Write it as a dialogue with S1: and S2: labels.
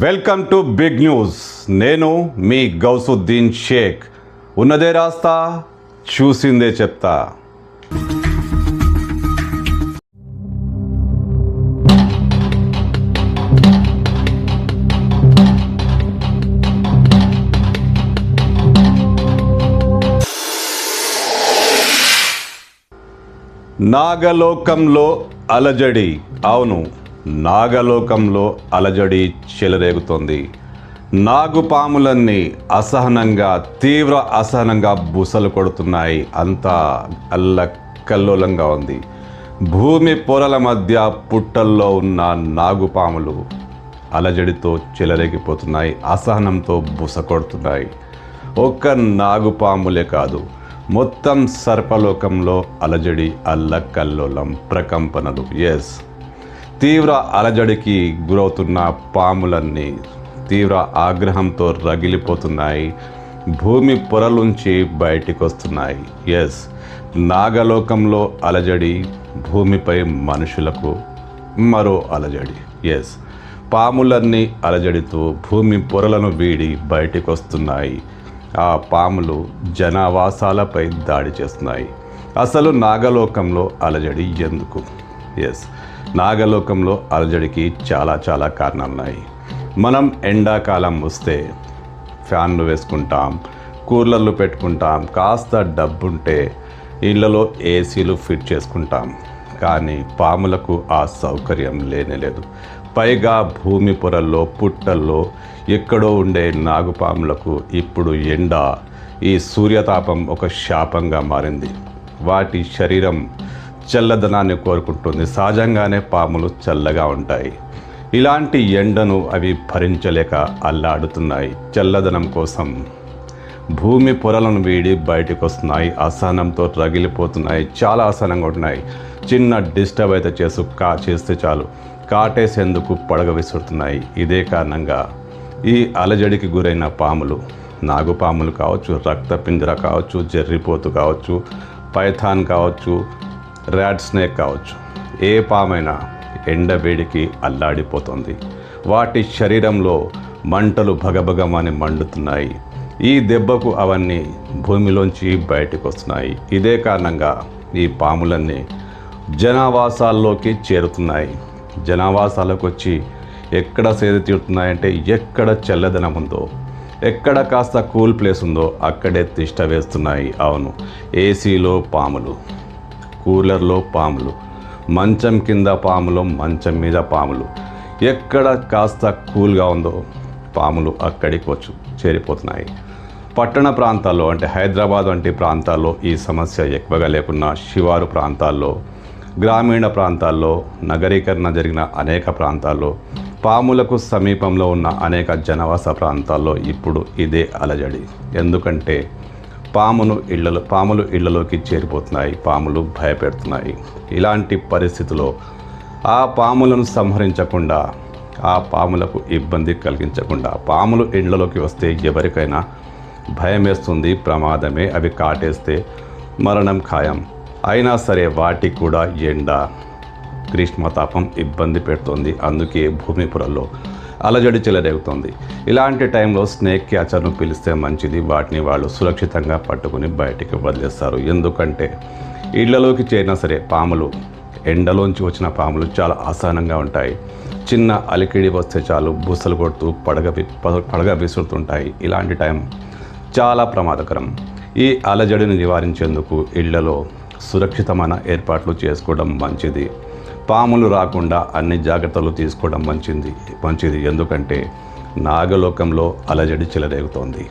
S1: Welcome to big news. నేను మీ గౌసుద్దీన్ షేక్. ఉన్నదే రాస్తా, చూసిందే చెప్తా. నాగలోకంలో అలజడి. అవును, నాగలోకంలో అలజడి చెలరేగుతోంది. నాగుపాములన్నీ తీవ్ర అసహనంగా బుసలు కొడుతున్నాయి. అంతా అల్లకల్లోలంగా ఉంది. భూమి పొరల మధ్య పుట్టల్లో ఉన్న నాగుపాములు అలజడితో చెలరేగిపోతున్నాయి, అసహనంతో బుస కొడుతున్నాయి. ఒక్క నాగుపాములే కాదు, మొత్తం సర్పలోకంలో అలజడి, అల్లకల్లోలం, ప్రకంపనలు. తీవ్ర అలజడికి గురవుతున్న పాములన్నీ తీవ్ర ఆగ్రహంతో రగిలిపోతున్నాయి, భూమి పొరలుంచి బయటికి వస్తున్నాయి. నాగలోకంలో అలజడి, భూమిపై మనుషులకు మరో అలజడి. పాములన్నీ అలజడితో భూమి పొరలను వీడి బయటికి వస్తున్నాయి. ఆ పాములు జనావాసాలపై దాడి చేస్తున్నాయి. అసలు నాగలోకంలో అలజడి ఎందుకు? నాగలోకంలో అలజడికి చాలా కారణాలున్నాయి. మనం ఎండాకాలం వస్తే ఫ్యాన్లు వేసుకుంటాం, కూలర్లు పెట్టుకుంటాం, కాస్త డబ్బుంటే ఇళ్లలో ఏసీలు ఫిట్ చేసుకుంటాం. కానీ పాములకు ఆ సౌకర్యం లేనేలేదు. పైగా భూమి పొరల్లో, పుట్టల్లో ఎక్కడో ఉండే నాగుపాములకు ఇప్పుడు ఎండ, ఈ సూర్యతాపం ఒక శాపంగా మారింది. వాటి శరీరం చల్లదనాన్ని కోరుకుంటుంది. సహజంగానే పాములు చల్లగా ఉంటాయి. ఇలాంటి ఎండను అవి భరించలేక అల్లాడుతున్నాయి. చల్లదనం కోసం భూమి పొరలను వీడి బయటకు వస్తున్నాయి. అసహనంతో రగిలిపోతున్నాయి. చాలా అసహనంగా ఉంటున్నాయి. చిన్న డిస్టర్బ్ అయితే చేస్తే చాలు కాటేసేందుకు పడగ విసురుతున్నాయి. ఇదే కారణంగా ఈ అలజడికి గురైన పాములు, నాగుపాములు కావచ్చు, రక్తపింజర కావచ్చు, జెర్రిపోతు కావచ్చు, పైథాన్ కావచ్చు, ర్యాట్ స్నేక్ కావచ్చు, ఏ పామైనా ఎండ వేడికి అల్లాడిపోతుంది. వాటి శరీరంలో మంటలు భగభగమని మండుతున్నాయి. ఈ దెబ్బకు అవన్నీ భూమిలోంచి బయటకు వస్తున్నాయి. ఇదే కారణంగా ఈ పాములన్నీ జనావాసాల్లోకి చేరుతున్నాయి. జనావాసాలకు వచ్చి ఎక్కడ సేద తీరుతున్నాయంటే, ఎక్కడ చల్లదనం ఉందో, ఎక్కడ కాస్త కూల్ ప్లేస్ ఉందో అక్కడే తిష్ట వేస్తున్నాయి. అవును, ఏసీలో పాములు, కూలర్లో పాములు, మంచం కింద పాములు, మంచం మీద పాములు, ఎక్కడ కాస్త కూల్గా ఉందో పాములు అక్కడికి వచ్చి చేరిపోతున్నాయి. పట్టణ ప్రాంతాల్లో అంటే హైదరాబాద్ వంటి ప్రాంతాల్లో ఈ సమస్య ఎక్కువగా లేకున్నా, శివారు ప్రాంతాల్లో, గ్రామీణ ప్రాంతాల్లో, నగరీకరణ జరిగిన అనేక ప్రాంతాల్లో, పాములకు సమీపంలో ఉన్న అనేక జనవాస ప్రాంతాల్లో ఇప్పుడు ఇదే అలజడి. ఎందుకంటే పాములు ఇళ్లలోకి చేరిపోతున్నాయి, పాములు భయపెడుతున్నాయి. ఇలాంటి పరిస్థితిలో ఆ పాములను సంహరించకుండా, ఆ పాములకు ఇబ్బంది కలిగించకుండా, పాములు ఇళ్లలోకి వస్తే ఎవరికైనా భయం వేస్తుంది, ప్రమాదమే. అవి కాటేస్తే మరణం ఖాయం. అయినా సరే వాటికి కూడా ఎండ, గ్రీష్మతాపం ఇబ్బంది పెడుతుంది. అందుకే భూమి పొరల్లో అలజడి చెలరేగుతుంది. ఇలాంటి టైంలో స్నేక్ క్యాచర్ను పిలిస్తే మంచిది. వాటిని వాళ్ళు సురక్షితంగా పట్టుకుని బయటికి వదిలేస్తారు. ఎందుకంటే ఇళ్లలోకి చేరినా సరే పాములు, ఎండలోంచి వచ్చిన పాములు చాలా అసహనంగా ఉంటాయి. చిన్న అలికిడి వస్తే చాలు బుసలు కొడుతూ పడగ విసురుతుంటాయి. ఇలాంటి టైం చాలా ప్రమాదకరం. ఈ అలజడిని నివారించేందుకు ఇళ్లలో సురక్షితమైన ఏర్పాట్లు చేసుకోవడం మంచిది. పాములు రాకుండా అన్ని జాగ్రత్తలు తీసుకోవడం మంచిది. ఎందుకంటే నాగలోకంలో అలజడి చెలరేగుతోంది.